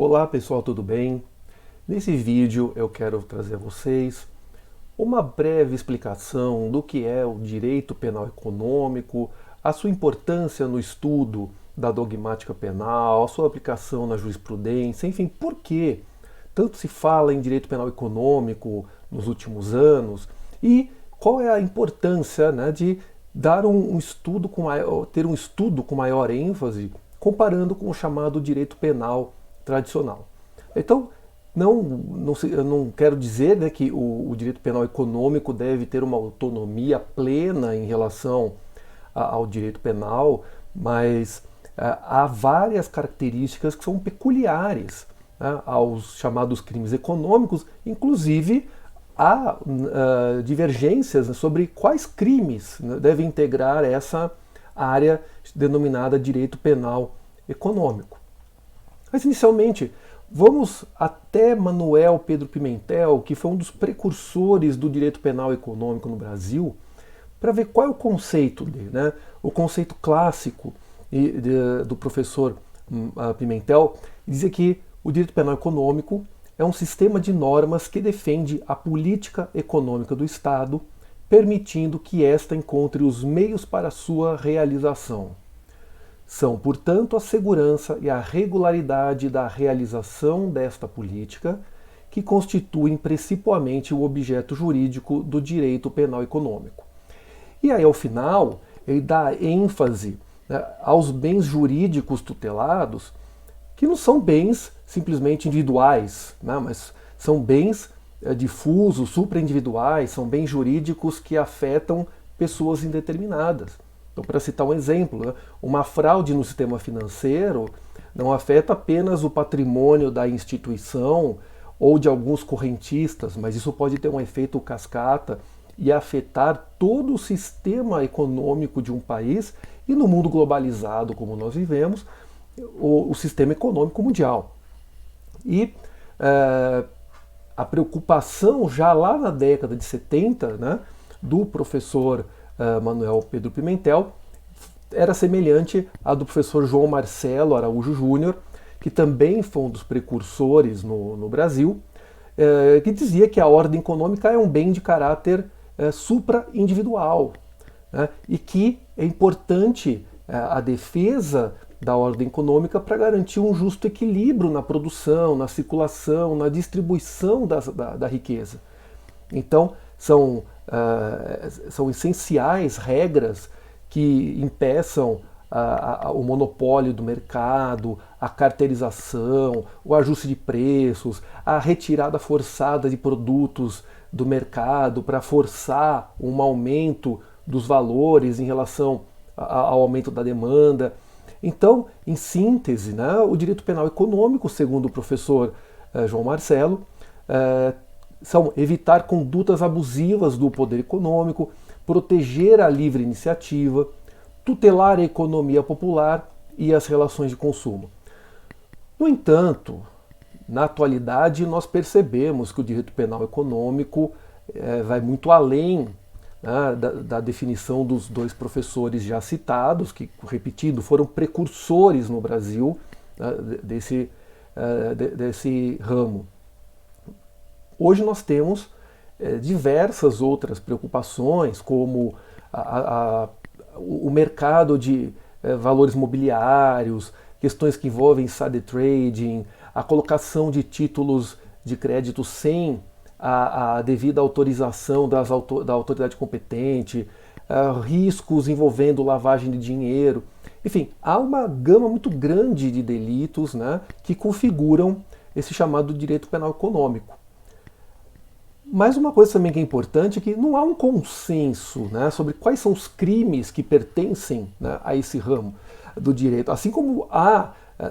Olá pessoal, tudo bem? Nesse vídeo eu quero trazer a vocês uma breve explicação do que é o direito penal econômico, a sua importância no estudo da dogmática penal, a sua aplicação na jurisprudência, enfim, por que tanto se fala em direito penal econômico nos últimos anos e qual é a importância, né, de dar um estudo ter um estudo com maior ênfase comparando com o chamado direito penal tradicional. Então, eu não quero dizer, né, que o direito penal econômico deve ter uma autonomia plena em relação ao direito penal, mas há várias características que são peculiares, né, aos chamados crimes econômicos, inclusive há divergências sobre quais crimes, né, devem integrar essa área denominada direito penal econômico. Mas inicialmente, vamos até Manuel Pedro Pimentel, que foi um dos precursores do direito penal econômico no Brasil, para ver qual é o conceito dele, né? O conceito clássico do professor Pimentel dizia que o direito penal econômico é um sistema de normas que defende a política econômica do Estado, permitindo que esta encontre os meios para sua realização. São, portanto, a segurança e a regularidade da realização desta política que constituem principalmente o objeto jurídico do direito penal econômico. E aí, ao final, ele dá ênfase, né, aos bens jurídicos tutelados, que não são bens simplesmente individuais, né, mas são bens difusos, supraindividuais, são bens jurídicos que afetam pessoas indeterminadas. Então, para citar um exemplo, né, uma fraude no sistema financeiro não afeta apenas o patrimônio da instituição ou de alguns correntistas, mas isso pode ter um efeito cascata e afetar todo o sistema econômico de um país e, no mundo globalizado como nós vivemos, o sistema econômico mundial. E a preocupação já lá na década de 70, né, do professor Manuel Pedro Pimentel era semelhante à do professor João Marcelo Araújo Júnior, que também foi um dos precursores no Brasil, que dizia que a ordem econômica é um bem de caráter supra-individual, né, e que é importante a defesa da ordem econômica para garantir um justo equilíbrio na produção, na circulação, na distribuição da riqueza. Então, são essenciais regras que impeçam o monopólio do mercado, a carteirização, o ajuste de preços, a retirada forçada de produtos do mercado para forçar um aumento dos valores em relação ao aumento da demanda. Então, em síntese, né, o direito penal econômico, segundo o professor João Marcelo, são evitar condutas abusivas do poder econômico, proteger a livre iniciativa, tutelar a economia popular e as relações de consumo. No entanto, na atualidade, nós percebemos que o direito penal econômico vai muito além, né, da definição dos dois professores já citados, que, repetindo, foram precursores no Brasil, né, desse ramo. Hoje nós temos diversas outras preocupações, como o mercado de valores mobiliários, questões que envolvem insider trading, a colocação de títulos de crédito sem a devida autorização da autoridade competente, riscos envolvendo lavagem de dinheiro. Enfim, há uma gama muito grande de delitos, né, que configuram esse chamado direito penal econômico. Mas uma coisa também que é importante é que não há um consenso, né, sobre quais são os crimes que pertencem, né, a esse ramo do direito. Assim como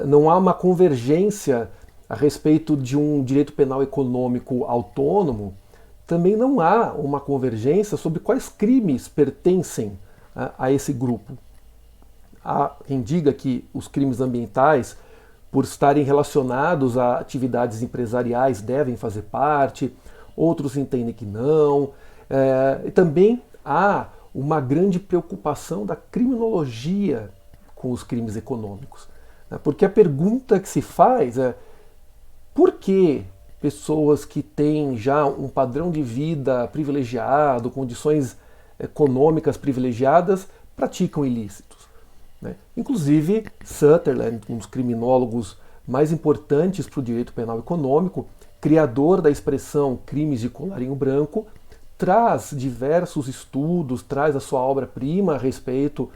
não há uma convergência a respeito de um direito penal econômico autônomo, também não há uma convergência sobre quais crimes pertencem, né, a esse grupo. Há quem diga que os crimes ambientais, por estarem relacionados a atividades empresariais, devem fazer parte. Outros entendem que não. E também há uma grande preocupação da criminologia com os crimes econômicos. Porque a pergunta que se faz é: por que pessoas que têm já um padrão de vida privilegiado, condições econômicas privilegiadas, praticam ilícitos, né? Inclusive, Sutherland, um dos criminólogos mais importantes para o direito penal econômico, criador da expressão crimes de colarinho branco, traz diversos estudos, traz a sua obra-prima a respeito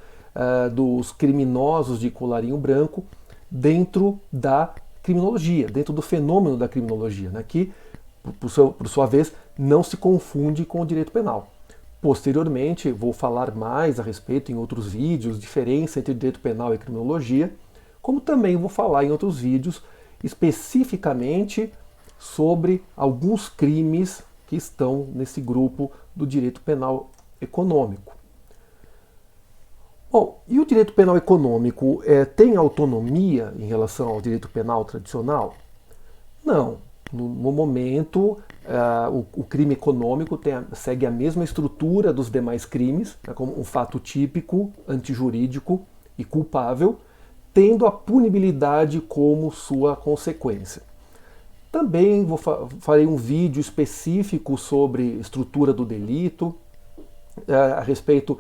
dos criminosos de colarinho branco dentro da criminologia, dentro do fenômeno da criminologia, né, que, por sua vez, não se confunde com o direito penal. Posteriormente, vou falar mais a respeito em outros vídeos, diferença entre direito penal e criminologia, como também vou falar em outros vídeos especificamente sobre alguns crimes que estão nesse grupo do direito penal econômico. Bom, e o direito penal econômico tem autonomia em relação ao direito penal tradicional? Não. No momento, o crime econômico segue a mesma estrutura dos demais crimes, como um fato típico, antijurídico e culpável, tendo a punibilidade como sua consequência. Também farei um vídeo específico sobre estrutura do delito, a respeito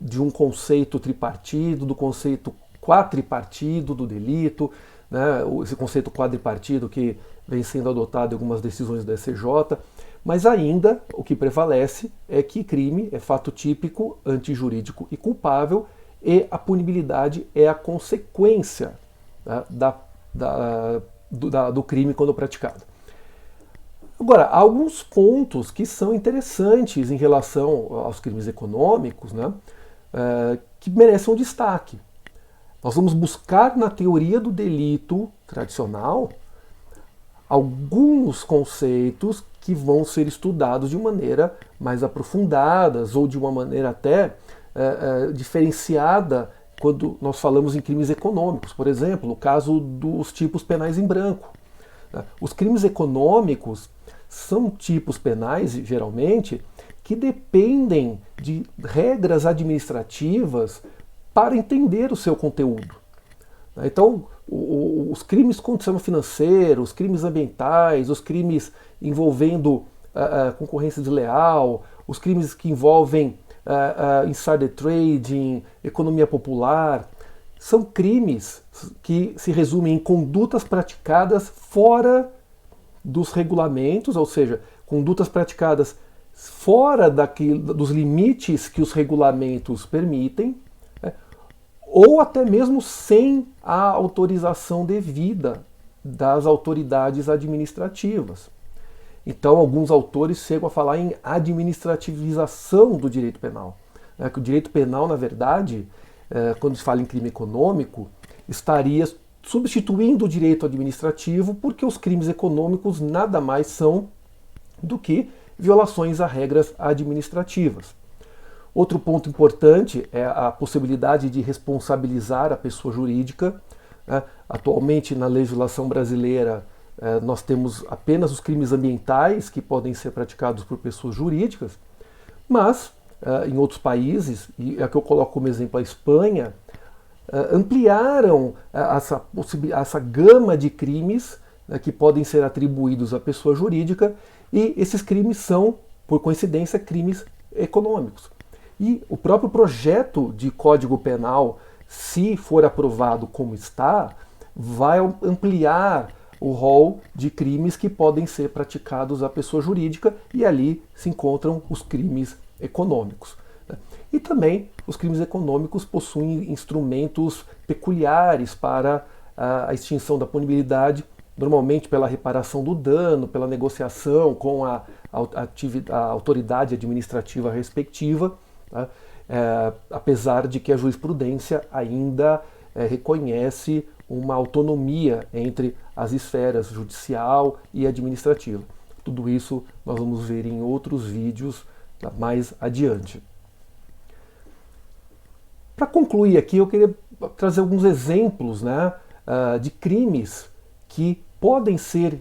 de um conceito tripartido, do conceito quadripartido do delito, né, esse conceito quadripartido que vem sendo adotado em algumas decisões da SCJ, mas ainda o que prevalece é que crime é fato típico, antijurídico e culpável, e a punibilidade é a consequência, né, do crime quando praticado. Agora, há alguns pontos que são interessantes em relação aos crimes econômicos, né, que merecem um destaque. Nós vamos buscar na teoria do delito tradicional alguns conceitos que vão ser estudados de maneira mais aprofundadas ou de uma maneira até diferenciada quando nós falamos em crimes econômicos. Por exemplo, o caso dos tipos penais em branco. Os crimes econômicos são tipos penais, geralmente, que dependem de regras administrativas para entender o seu conteúdo. Então, os crimes contra o sistema financeiro, os crimes ambientais, os crimes envolvendo concorrência desleal, os crimes que envolvem insider trading, economia popular, são crimes que se resumem em condutas praticadas fora dos regulamentos, ou seja, condutas praticadas fora dos limites que os regulamentos permitem, ou até mesmo sem a autorização devida das autoridades administrativas. Então, alguns autores chegam a falar em administrativização do direito penal. Que o direito penal, na verdade, quando se fala em crime econômico, estaria substituindo o direito administrativo, porque os crimes econômicos nada mais são do que violações a regras administrativas. Outro ponto importante é a possibilidade de responsabilizar a pessoa jurídica. Atualmente, na legislação brasileira, nós temos apenas os crimes ambientais que podem ser praticados por pessoas jurídicas, mas em outros países, e aqui eu coloco como exemplo a Espanha, ampliaram essa gama de crimes que podem ser atribuídos à pessoa jurídica, e esses crimes são, por coincidência, crimes econômicos. E o próprio projeto de Código Penal, se for aprovado como está, vai ampliar o rol de crimes que podem ser praticados à pessoa jurídica, e ali se encontram os crimes econômicos. E também os crimes econômicos possuem instrumentos peculiares para a extinção da punibilidade, normalmente pela reparação do dano, pela negociação com a autoridade administrativa respectiva, apesar de que a jurisprudência ainda reconhece uma autonomia entre as esferas judicial e administrativa. Tudo isso nós vamos ver em outros vídeos mais adiante. Para concluir aqui, eu queria trazer alguns exemplos, né, de crimes que podem ser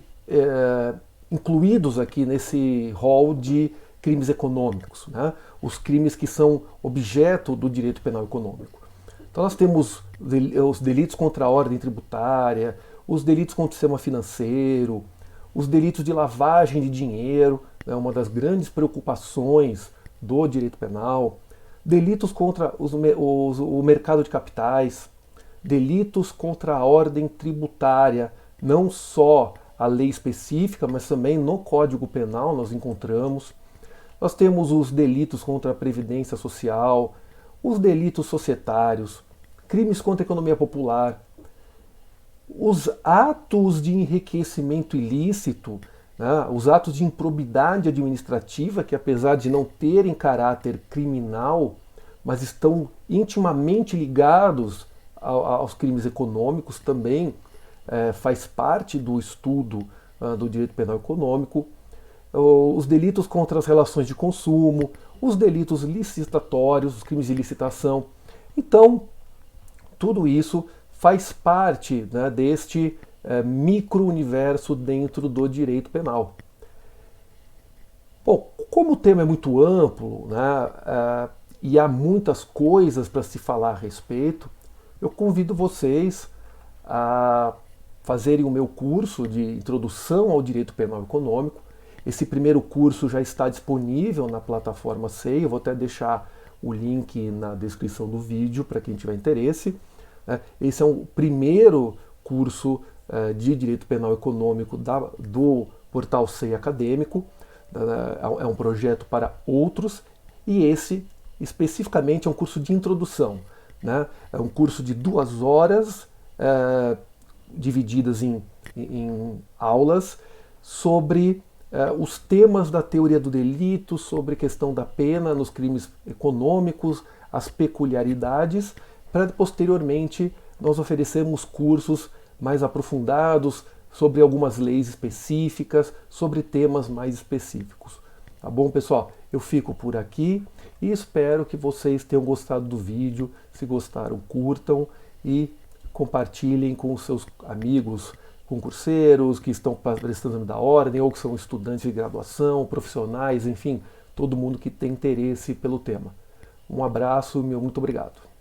incluídos aqui nesse rol de crimes econômicos, né, os crimes que são objeto do direito penal econômico. Então nós temos os delitos contra a ordem tributária, os delitos contra o sistema financeiro, os delitos de lavagem de dinheiro, né, uma das grandes preocupações do direito penal, delitos contra o mercado de capitais, delitos contra a ordem tributária, não só a lei específica, mas também no Código Penal nós encontramos. Nós temos os delitos contra a Previdência Social, os delitos societários, crimes contra a economia popular, os atos de enriquecimento ilícito, né, os atos de improbidade administrativa, que apesar de não terem caráter criminal, mas estão intimamente ligados aos crimes econômicos, também faz parte do estudo do direito penal econômico, os delitos contra as relações de consumo, os delitos licitatórios, os crimes de licitação. Então, tudo isso faz parte, né, deste micro-universo dentro do direito penal. Bom, como o tema é muito amplo, né, e há muitas coisas para se falar a respeito, eu convido vocês a fazerem o meu curso de Introdução ao Direito Penal Econômico. Esse primeiro curso já está disponível na plataforma SEI, eu vou até deixar o link na descrição do vídeo para quem tiver interesse. Esse é o primeiro curso de Direito Penal Econômico do portal SEI Acadêmico. É um projeto para outros, e esse especificamente é um curso de introdução, né? É um curso de 2 horas, divididas em aulas, sobre os temas da teoria do delito, sobre a questão da pena nos crimes econômicos, as peculiaridades, para posteriormente nós oferecermos cursos mais aprofundados sobre algumas leis específicas, sobre temas mais específicos. Tá bom, pessoal? Eu fico por aqui e espero que vocês tenham gostado do vídeo. Se gostaram, curtam e compartilhem com os seus amigos concurseiros que estão prestando exame da ordem ou que são estudantes de graduação, profissionais, enfim, todo mundo que tem interesse pelo tema. Um abraço e muito obrigado.